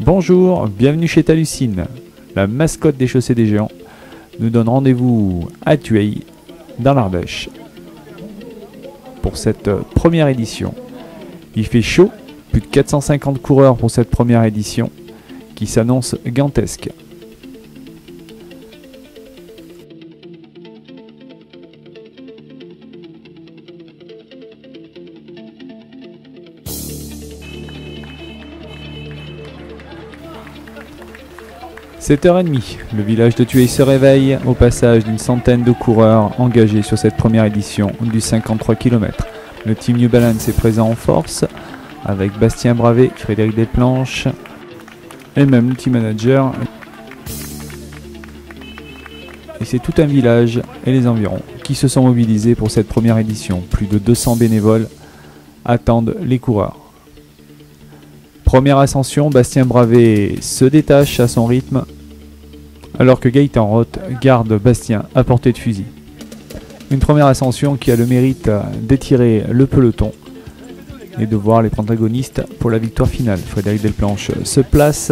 Bonjour, bienvenue chez Talucine, la mascotte des chaussées des géants. Nous donne rendez-vous à Thueil, dans l'Ardèche, pour cette première édition. Il fait chaud, plus de 450 coureurs pour cette première édition, qui s'annonce gigantesque. « 7h30, le village de Thueil se réveille au passage d'une centaine de coureurs engagés sur cette première édition du 53 km. Le team New Balance est présent en force avec Bastien Bravé, Frédéric Desplanches et même le team manager. Et c'est tout un village et les environs qui se sont mobilisés pour cette première édition. Plus de 200 bénévoles attendent les coureurs. Première ascension, Bastien Bravé se détache à son rythme alors que Gaëtan Roth garde Bastien à portée de fusil. Une première ascension qui a le mérite d'étirer le peloton et de voir les protagonistes pour la victoire finale. Frédéric Desplanches se place.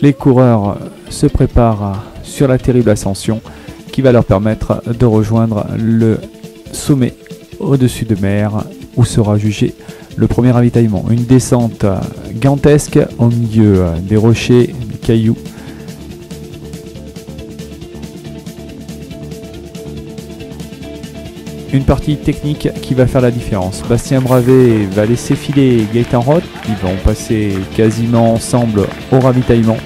Les coureurs se préparent sur la terrible ascension qui va leur permettre de rejoindre le sommet au-dessus de mer où sera jugé le premier ravitaillement. Une descente gigantesque au milieu des rochers, des cailloux. Une partie technique qui va faire la différence. Bastien Bravé va laisser filer Gaëtan Roth. Ils vont passer quasiment ensemble au ravitaillement.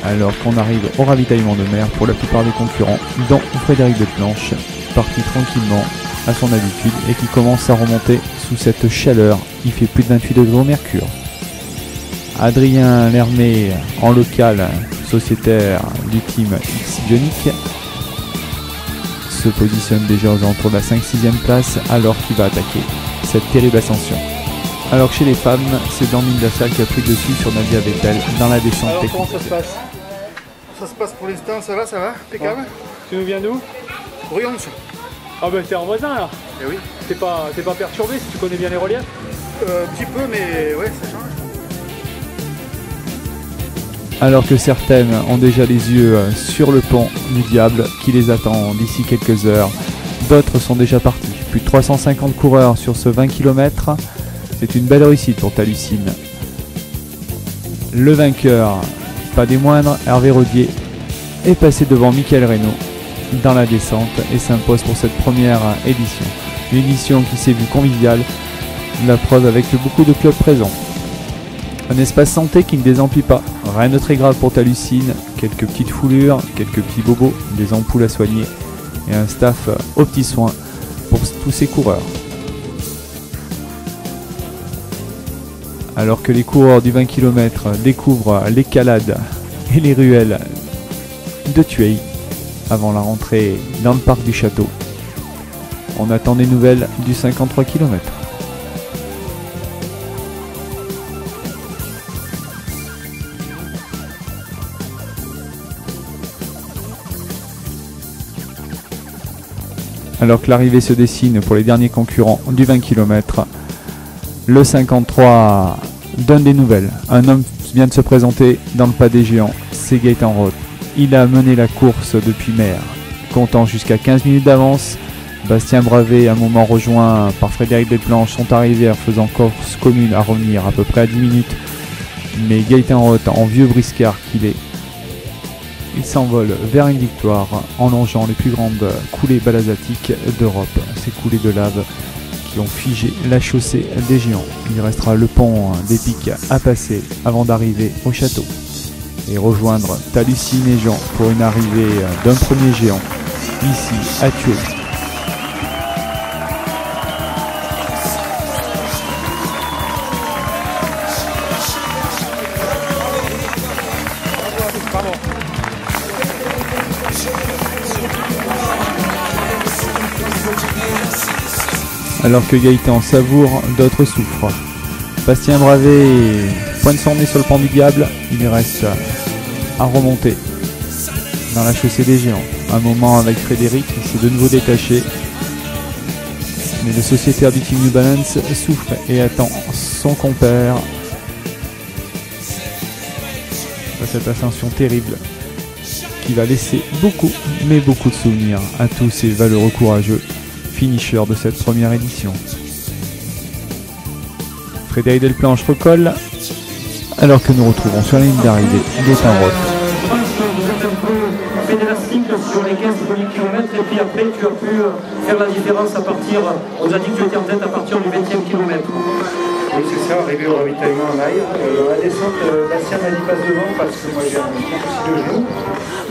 Alors qu'on arrive au ravitaillement de mer pour la plupart des concurrents, dont Frédéric Desplanches, parti tranquillement à son habitude et qui commence à remonter sous cette chaleur. Il fait plus de 28 degrés au mercure. Adrien Lermé, en local sociétaire du team X Bionic, se positionne déjà aux alentours de la 5-6e place alors qu'il va attaquer cette terrible ascension. Alors que chez les femmes, c'est Dormine Dassal qui a pris dessus sur Nadia Vettel dans la descente technique. Comment ça se passe? Ça se passe pour l'instant, ça va, impeccable. Tu nous viens d'où? Briançon. Ah ben t'es en voisin là. Eh oui. T'es pas perturbé si tu connais bien les reliefs? Un petit peu, mais ouais, ça change. Alors que certaines ont déjà les yeux sur le pont du diable qui les attend d'ici quelques heures, d'autres sont déjà partis. Plus de 350 coureurs sur ce 20 km, c'est une belle réussite pour Talucine. Le vainqueur, pas des moindres, Hervé Rodier, est passé devant Michael Reynaud dans la descente et s'impose pour cette première édition. Une édition qui s'est vue conviviale, la preuve avec beaucoup de clubs présents. Un espace santé qui ne désemplit pas, rien de très grave pour Talucine, quelques petites foulures, quelques petits bobos, des ampoules à soigner et un staff aux petits soins pour tous ces coureurs. Alors que les coureurs du 20 km découvrent les calades et les ruelles de Thueil avant la rentrée dans le parc du château, on attend des nouvelles du 53 km. Alors que l'arrivée se dessine pour les derniers concurrents du 20 km, le 53 donne des nouvelles. Un homme vient de se présenter dans le pas des géants, c'est Gaëtan Roth. Il a mené la course depuis mer, comptant jusqu'à 15 minutes d'avance. Bastien Bravé, à un moment rejoint par Frédéric Desplanches, sont arrivés en faisant course commune à revenir à peu près à 10 minutes. Mais Gaëtan Roth, en vieux briscard qu'il est, il s'envole vers une victoire en longeant les plus grandes coulées balasatiques d'Europe. Ces coulées de lave qui ont figé la chaussée des géants. Il restera le pont des Pics à passer avant d'arriver au château et rejoindre Talucine et Jean pour une arrivée d'un premier géant ici à Thueil. Alors que Gaëtan savoure, d'autres souffrent. Bastien Bravet pointe son nez sur le pont du diable. Il lui reste à remonter dans la chaussée des géants. Un moment avec Frédéric qui s'est de nouveau détaché. Mais le sociétaire du Team New Balance souffre et attend son compère. Cette ascension terrible qui va laisser beaucoup, mais beaucoup de souvenirs à tous ces valeureux courageux finishers de cette première édition. Frédéric Delplanche recolle alors que nous retrouvons sur la ligne d'arrivée Gaëtan Roth. Fait d'élastique sur les 15 premiers kilomètres et puis après tu as pu faire la différence à partir, on nous a dit que tu étais en tête à partir du 20e kilomètre. Oui, c'est ça, arrivé au ravitaillement en maille. Dans la descente, Bastien m'a dit passe devant parce que moi j'ai un petit souci de genou.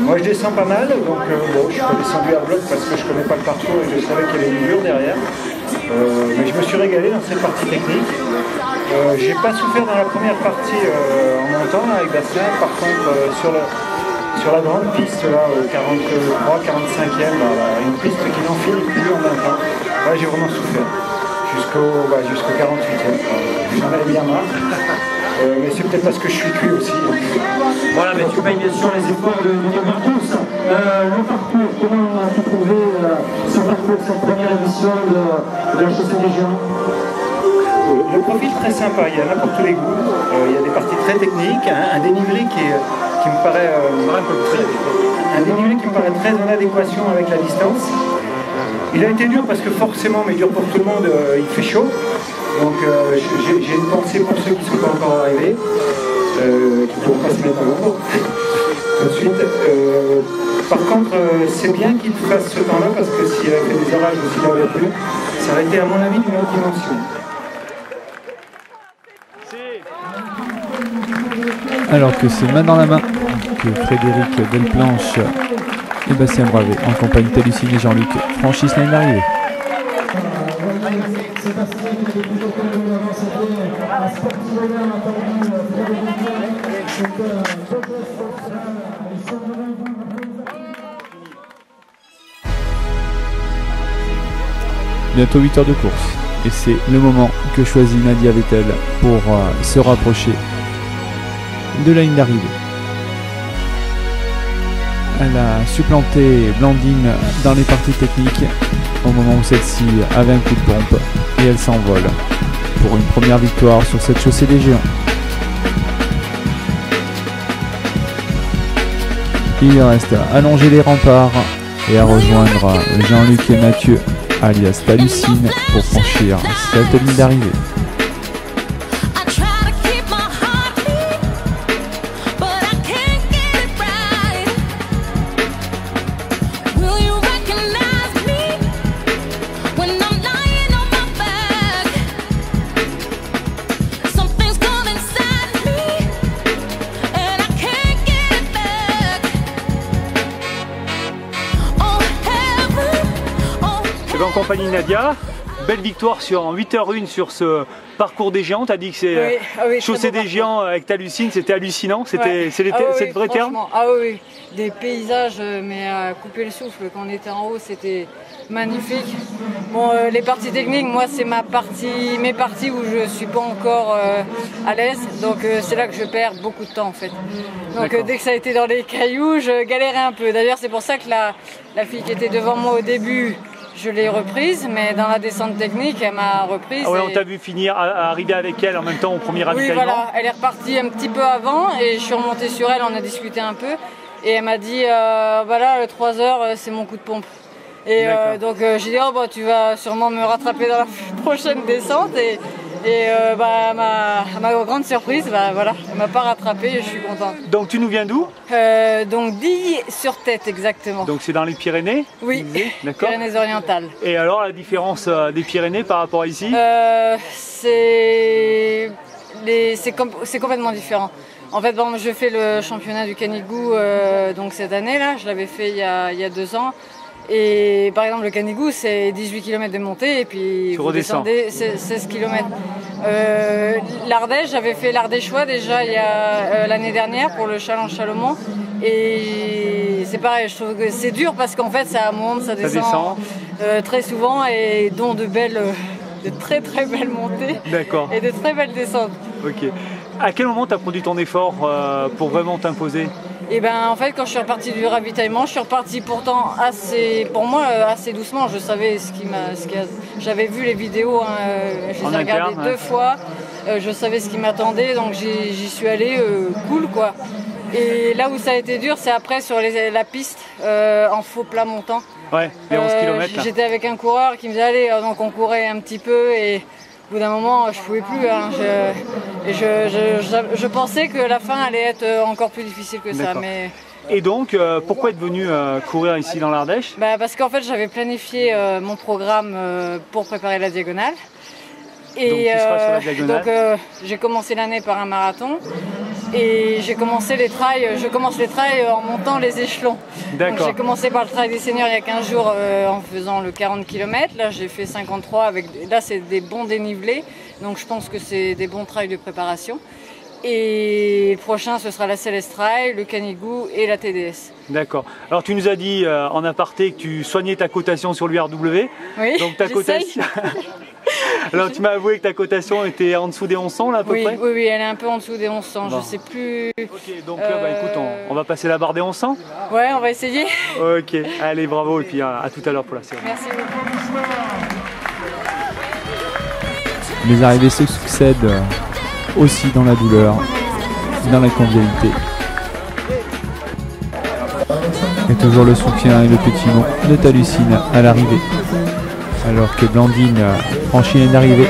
Moi je descends pas mal, donc bon, je suis pas descendu à bloc parce que je connais pas le parcours et je savais qu'il y avait une mur derrière. Mais je me suis régalé dans cette partie technique. J'ai pas souffert dans la première partie en montant là, avec Bastien, par contre sur la grande piste là, au 43, 45e, une piste qui n'en finit plus en même temps. Là j'ai vraiment souffert. Jusqu'au 48e. J'en avais bien marre. Mais c'est peut-être parce que je suis cuit aussi. Voilà, mais tu payes bien sûr les efforts de tous. Le parcours, comment as-tu trouvé ce parcours, cette première édition de la chaussée des géants? Le profil très sympa, il y en a pour tous les goûts. Il y a des parties très techniques, un dénivelé qui me paraît très en adéquation avec la distance. Il a été dur parce que forcément, mais dur pour tout le monde, il fait chaud. Donc j'ai une pensée pour ceux qui ne sont pas encore arrivés, qui ne pourront pas se mettre à l'ombre tout de suite. Par contre, c'est bien qu'il fasse ce temps-là parce que s'il avait fait des orages ou s'il avait plu, ça aurait été à mon avis d'une autre dimension. Alors que c'est main dans la main que Frédéric Delplanche et Bastien Bravet en compagnie de Lucine et Jean-Luc franchissent la ligne d'arrivée. Bientôt 8 heures de course et c'est le moment que choisit Nadia Vettel pour se rapprocher de la ligne d'arrivée. Elle a supplanté Blandine dans les parties techniques au moment où celle-ci avait un coup de pompe et elle s'envole pour une première victoire sur cette chaussée des géants. Il reste à allonger les remparts et à rejoindre Jean-Luc et Mathieu alias Talucine pour franchir cette ligne d'arrivée. En compagnie de Nadia, belle victoire en 8h01 sur ce parcours des géants. Tu as dit que c'est chaussée des géants avec Talucine, c'était hallucinant, c'est le vrai terme. Ah oui, des paysages, mais à couper le souffle. Quand on était en haut, c'était magnifique. Bon, les parties techniques, moi c'est mes parties où je suis pas encore à l'aise, donc c'est là que je perds beaucoup de temps en fait. Donc dès que ça a été dans les cailloux, je galérais un peu. D'ailleurs c'est pour ça que la fille qui était devant moi au début, je l'ai reprise, mais dans la descente technique, elle m'a reprise. Ah ouais, on t'a vu arriver avec elle en même temps au premier ravitaillement. Oui, voilà, elle est repartie un petit peu avant et je suis remontée sur elle, on a discuté un peu et elle m'a dit voilà, 3 heures, c'est mon coup de pompe. Et donc j'ai dit tu vas sûrement me rattraper dans la prochaine descente et à ma grande surprise, voilà, elle m'a pas rattrapé et je suis contente. Donc tu nous viens d'où? Donc d'Illy-sur-Tête exactement. Donc c'est dans les Pyrénées? Oui, d'accord. Pyrénées-Orientales. Et alors la différence des Pyrénées par rapport à ici? C'est complètement différent. En fait, je fais le championnat du Canigou donc cette année là, je l'avais fait il y a 2 ans. Et par exemple le Canigou c'est 18 km de montée et puis vous descendez 16 km. L'Ardèche, j'avais fait l'Ardéchois déjà il y a l'année dernière pour le Challenge Salomon et c'est pareil, je trouve que c'est dur parce qu'en fait ça monte, ça descend. Très souvent et dont de belles de très très belles montées et de très belles descentes. Ok. À quel moment tu as produit ton effort pour vraiment t'imposer? Et ben en fait quand je suis repartie du ravitaillement, je suis repartie pourtant pour moi assez doucement. Je savais j'avais vu les vidéos, je les ai regardées 2 fois. Je savais ce qui m'attendait, donc j'y suis allée cool quoi. Et là où ça a été dur, c'est après sur la piste en faux plat montant. Ouais, les 11 km. J'étais avec un coureur qui me disait allez, donc on courait un petit peu et au bout d'un moment je pouvais plus. Hein, je pensais que la fin allait être encore plus difficile que ça. Mais... Et donc, pourquoi être venu courir ici dans l'Ardèche? Parce qu'en fait j'avais planifié mon programme pour préparer la diagonale. Et donc, tu seras sur la diagonale. Donc j'ai commencé l'année par un marathon et j'ai commencé les trails. Je commence les trails en montant les échelons. Donc j'ai commencé par le trail des seniors il y a 15 jours en faisant le 40 km. Là j'ai fait 53 là c'est des bons dénivelés. Donc je pense que c'est des bons trails de préparation. Et prochain ce sera la Céleste Trail, le Canigou et la TDS. D'accord. Alors tu nous as dit en aparté que tu soignais ta cotation sur l'URW. Oui, donc ta cotation. Alors tu m'as avoué que ta cotation était en dessous des 1100 là à peu près? Oui, elle est un peu en dessous des 1100, bon. Je sais plus. Ok, donc écoute, on va passer la barre des 1100? Ouais, on va essayer. Ok, allez bravo et puis à tout à l'heure pour la série. Merci beaucoup. Les arrivées se succèdent aussi dans la douleur, dans la convivialité. Et toujours le soutien et le petit mot de Talucine à l'arrivée. Alors que Blandine franchit une arrivée,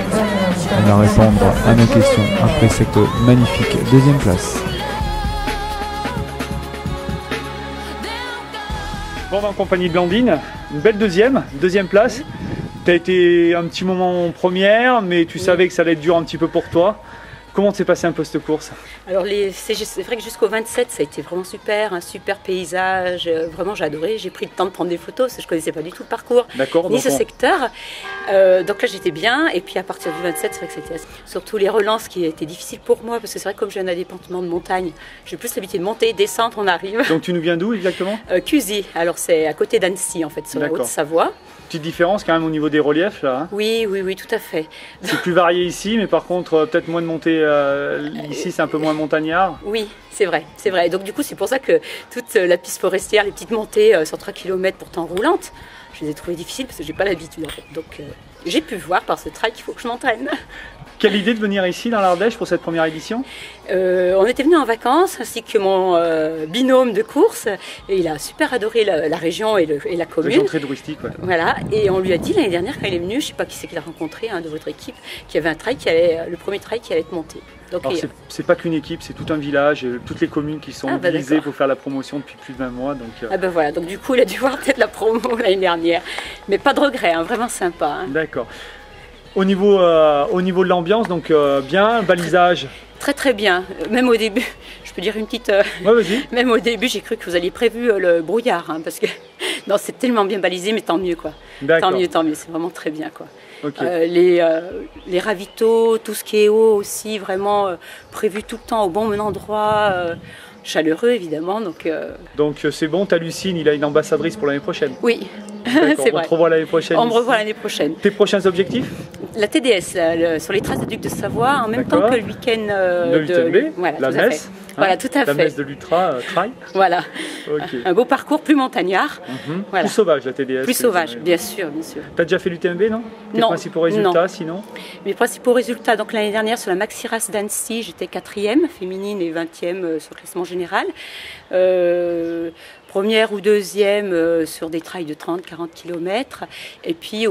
elle va répondre à nos questions après cette magnifique deuxième place. Bon, en compagnie de Blandine, une belle deuxième place. Tu as été un petit moment en première, mais tu savais que ça allait être dur un petit peu pour toi. Comment s'est passé un peu cette course? Alors c'est vrai que jusqu'au 27 ça a été vraiment super, un super paysage, vraiment j'ai adoré, j'ai pris le temps de prendre des photos parce que je ne connaissais pas du tout le parcours, ni ce secteur, donc là j'étais bien et puis à partir du 27 c'est vrai que c'était surtout les relances qui étaient difficiles pour moi parce que c'est vrai que comme j'ai un indépendantement de montagne, j'ai plus l'habitude de monter, descendre, on arrive. Donc tu nous viens d'où exactement? Cusy, alors c'est à côté d'Annecy en fait, sur la Haute-Savoie. Petite différence quand même au niveau des reliefs là hein? Oui, tout à fait. C'est plus varié ici, mais par contre peut-être moins de montée ici, c'est un peu moins montagnard. Oui, c'est vrai. Donc du coup c'est pour ça que toute la piste forestière, les petites montées sur 3 km pourtant roulantes, je les ai trouvées difficiles parce que j'ai pas l'habitude en fait. Donc j'ai pu voir par ce trail qu'il faut que je m'entraîne. Quelle idée de venir ici dans l'Ardèche pour cette première édition? On était venus en vacances ainsi que mon binôme de course. Et il a super adoré la région et la commune. Région très touristique, ouais. Voilà. Et on lui a dit l'année dernière quand il est venu, je ne sais pas qui c'est qu'il a rencontré de votre équipe, qu'il y avait un trail le premier trail qui allait être monté. Donc, alors c'est pas qu'une équipe, c'est tout un village, toutes les communes qui sont mobilisées pour faire la promotion depuis plus de 20 mois. Donc, voilà, donc du coup il a dû voir peut-être la promo l'année dernière. Mais pas de regret, hein, vraiment sympa. Hein. D'accord. Au niveau de l'ambiance, donc bien, balisage. Très bien, même au début, je peux dire une petite... Ouais, vas-y. Même au début, j'ai cru que vous alliez prévu le brouillard, hein, parce que non, c'est tellement bien balisé, mais tant mieux quoi. Tant mieux, c'est vraiment très bien quoi. Okay. Les ravitaux, tout ce qui est eau aussi, vraiment prévu tout le temps au bon endroit. Chaleureux évidemment. Donc c'est bon, Talucine, il a une ambassadrice pour l'année prochaine? Oui, c'est vrai. On te revoit l'année prochaine? On me revoit l'année prochaine. Tes prochains objectifs? La TDS, sur les traces des Ducs de Savoie, en même temps que le week-end de l'UTMB, voilà, la messe. Voilà, tout à fait. La messe de l'Ultra Trail. Voilà. Okay. Un beau parcours plus montagnard. Voilà. Plus sauvage la TDS. Plus sauvage, bien sûr. Tu as déjà fait l'UTMB, non? Tes principaux résultats, sinon? Mes principaux résultats, donc l'année dernière sur la Maxi Race d'Annecy, j'étais 4e féminine et 20e sur le classement général. Première ou deuxième sur des trails de 30-40 km. Et puis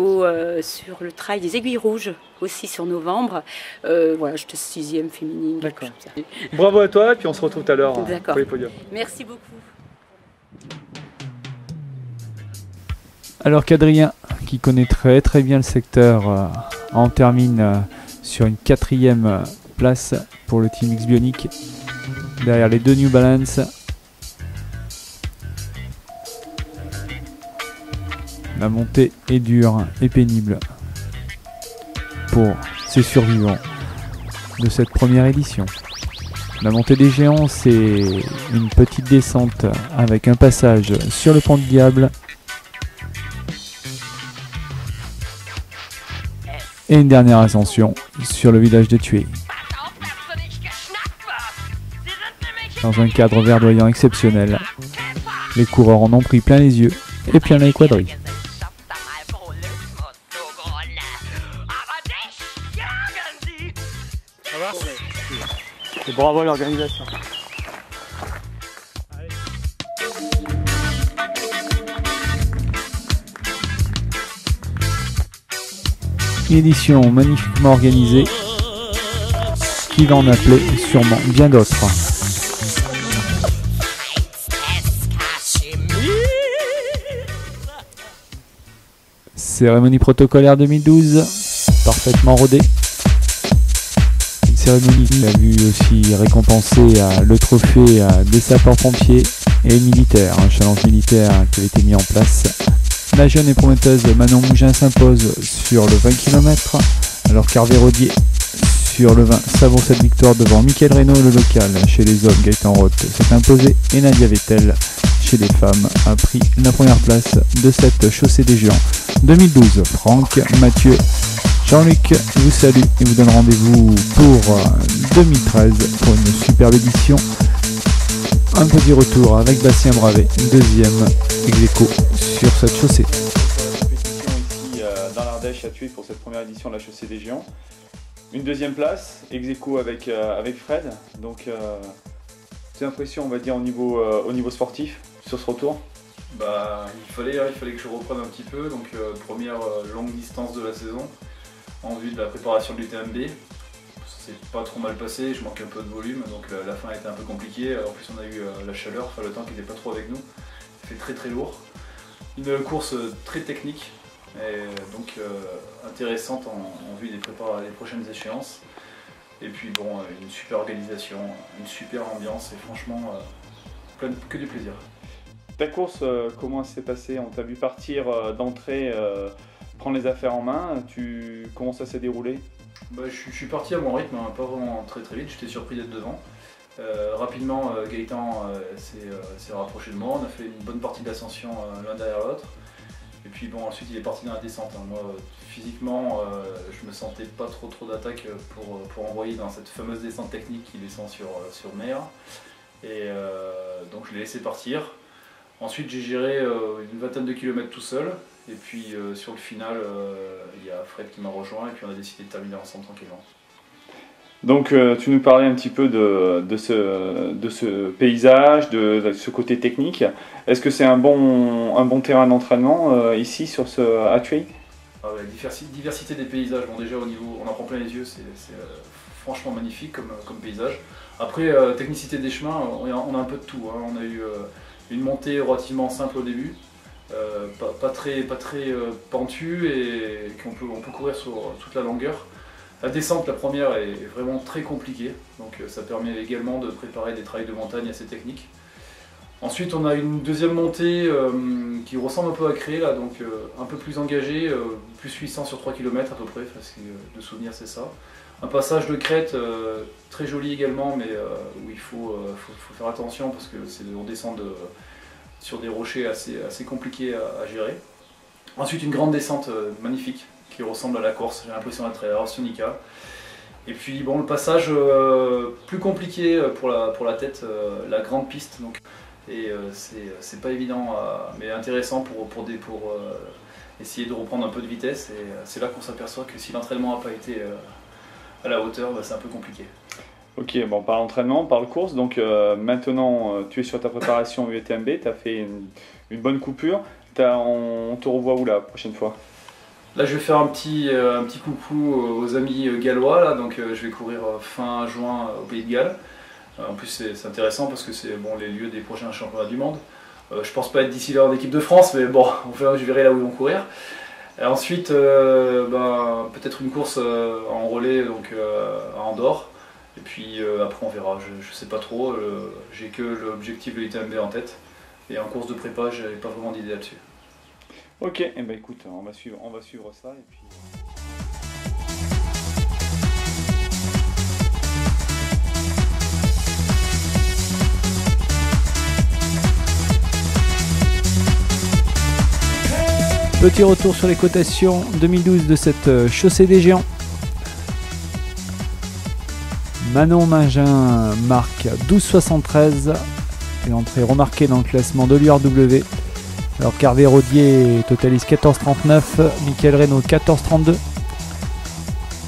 sur le trail des Aiguilles Rouges, aussi sur novembre. Voilà, j'étais 6e féminine. D'accord. Bravo à toi, et puis on se retrouve tout à l'heure pour les podiums. Merci beaucoup. Alors qu'Adrien, qui connaît très bien le secteur, en termine sur une 4e place pour le Team X Bionic, derrière les deux New Balance. La montée est dure et pénible pour ces survivants de cette première édition. La montée des géants, c'est une petite descente avec un passage sur le pont du Diable Et une dernière ascension sur le village de Thuey. Dans un cadre verdoyant exceptionnel, les coureurs en ont pris plein les yeux et plein les quadrilles. Et bravo à l'organisation. Une édition magnifiquement organisée qui va en appeler sûrement bien d'autres. Cérémonie protocolaire 2012, parfaitement rodée. Une cérémonie qui a vu aussi récompenser le trophée des sapeurs-pompiers et militaires, un challenge militaire qui avait été mis en place. La jeune et prometteuse Manon Mougin s'impose sur le 20 km, alors qu'Hervé Rodier sur le 20 savoure cette victoire devant Mickaël Reynaud, le local. Chez les hommes, Gaëtan Roth s'est imposé et Nadia Vettel chez les femmes a pris la première place de cette chaussée des géants 2012. Franck, Mathieu, Jean-Luc vous salue et vous donne rendez-vous pour 2013 pour une superbe édition. Un petit retour avec Bastien Bravet, deuxième ex-aequo sur cette chaussée. Ici dans l'Ardèche à Thuey pour cette première édition de la chaussée des géants. Une deuxième place, ex-aequo avec Fred. Donc c'est impression, on va dire, au niveau sportif sur ce retour. Il fallait que je reprenne un petit peu. Donc première longue distance de la saison en vue de la préparation de l'UTMB. Ça s'est pas trop mal passé, je manque un peu de volume, donc la fin a été un peu compliquée. En plus on a eu la chaleur, le temps qui n'était pas trop avec nous. Ça fait très très lourd. Une course très technique et donc intéressante en vue des prochaines échéances. Et puis bon, une super organisation, une super ambiance et franchement que du plaisir. Ta course, comment s'est passée? On t'a vu partir d'entrée, prendre les affaires en main. Comment ça s'est déroulé? Je suis parti à mon rythme, pas vraiment très vite, j'étais surpris d'être devant. Rapidement, Gaëtan s'est rapproché de moi, on a fait une bonne partie d'ascension l'un derrière l'autre. Et puis bon, ensuite il est parti dans la descente. Moi, physiquement, je me sentais pas trop d'attaque pour envoyer dans cette fameuse descente technique qui descend sur mer. Et donc je l'ai laissé partir. Ensuite j'ai géré une vingtaine de kilomètres tout seul. Et puis sur le final, il y a Fred qui m'a rejoint et puis on a décidé de terminer ensemble tranquillement. Donc tu nous parlais un petit peu de ce paysage, de ce côté technique. Est-ce que c'est un bon terrain d'entraînement ici à Thuey? Diversité des paysages, bon déjà au niveau, on en prend plein les yeux, c'est franchement magnifique comme paysage. Après technicité des chemins, on a un peu de tout, hein. On a eu une montée relativement simple au début. Pas très pentu et qu'on peut courir sur toute la longueur. La descente, la première, est vraiment très compliquée, donc ça permet également de préparer des trails de montagne assez techniques. Ensuite on a une deuxième montée qui ressemble un peu à Cré, là, donc un peu plus engagée, plus 800 sur 3 km à peu près, parce que de souvenir c'est ça. Un passage de crête très joli également, mais où il faut faire attention parce que on descend sur des rochers assez compliqués à gérer. Ensuite une grande descente magnifique qui ressemble à la Corse, j'ai l'impression d'être à Orsionica. Et puis bon, le passage plus compliqué pour la tête, la grande piste. Donc, et c'est pas évident, mais intéressant pour essayer de reprendre un peu de vitesse. Et c'est là qu'on s'aperçoit que si l'entraînement n'a pas été à la hauteur, c'est un peu compliqué. Ok, bon, par l'entraînement, par le course, donc maintenant tu es sur ta préparation UTMB, tu as fait une bonne coupure. On te revoit où la prochaine fois? Là je vais faire un petit coucou aux amis gallois, là, donc je vais courir fin juin au Pays de Galles. En plus c'est intéressant parce que c'est les lieux des prochains championnats du monde. Je pense pas être d'ici là en équipe de France, mais bon, je verrai là où ils vont courir. Et ensuite peut-être une course en relais donc, à Andorre. Et puis après on verra, je sais pas trop, j'ai que l'objectif de l'UTMB en tête. Et en course de prépa, j'avais pas vraiment d'idée là-dessus. Ok, et écoute, on va suivre ça et puis. Petit retour sur les cotations 2012 de cette chaussée des géants. Manon Mingin marque 12,73 et entrée remarquée dans le classement de l'URW. Alors qu'Hervé Rodier totalise 14,39, Michael Reynaud 14,32.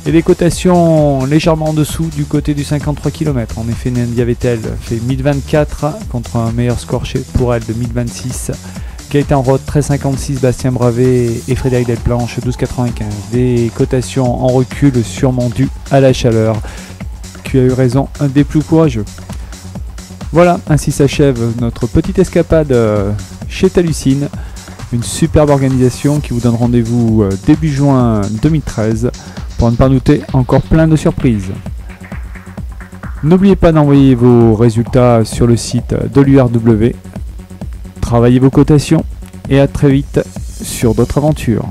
Et des cotations légèrement en dessous du côté du 53 km. En effet, Nadia Vettel fait 1024 contre un meilleur score pour elle de 1026. Gaëtan Roth 13,56, Bastien Bravet et Frédéric Delplanche 12,95. Des cotations en recul sûrement dues à la chaleur. Tu as eu raison, un des plus courageux. Voilà, ainsi s'achève notre petite escapade chez Talucine. Une superbe organisation qui vous donne rendez-vous début juin 2013 pour ne pas douter encore plein de surprises. N'oubliez pas d'envoyer vos résultats sur le site de l'URW. Travaillez vos cotations et à très vite sur d'autres aventures.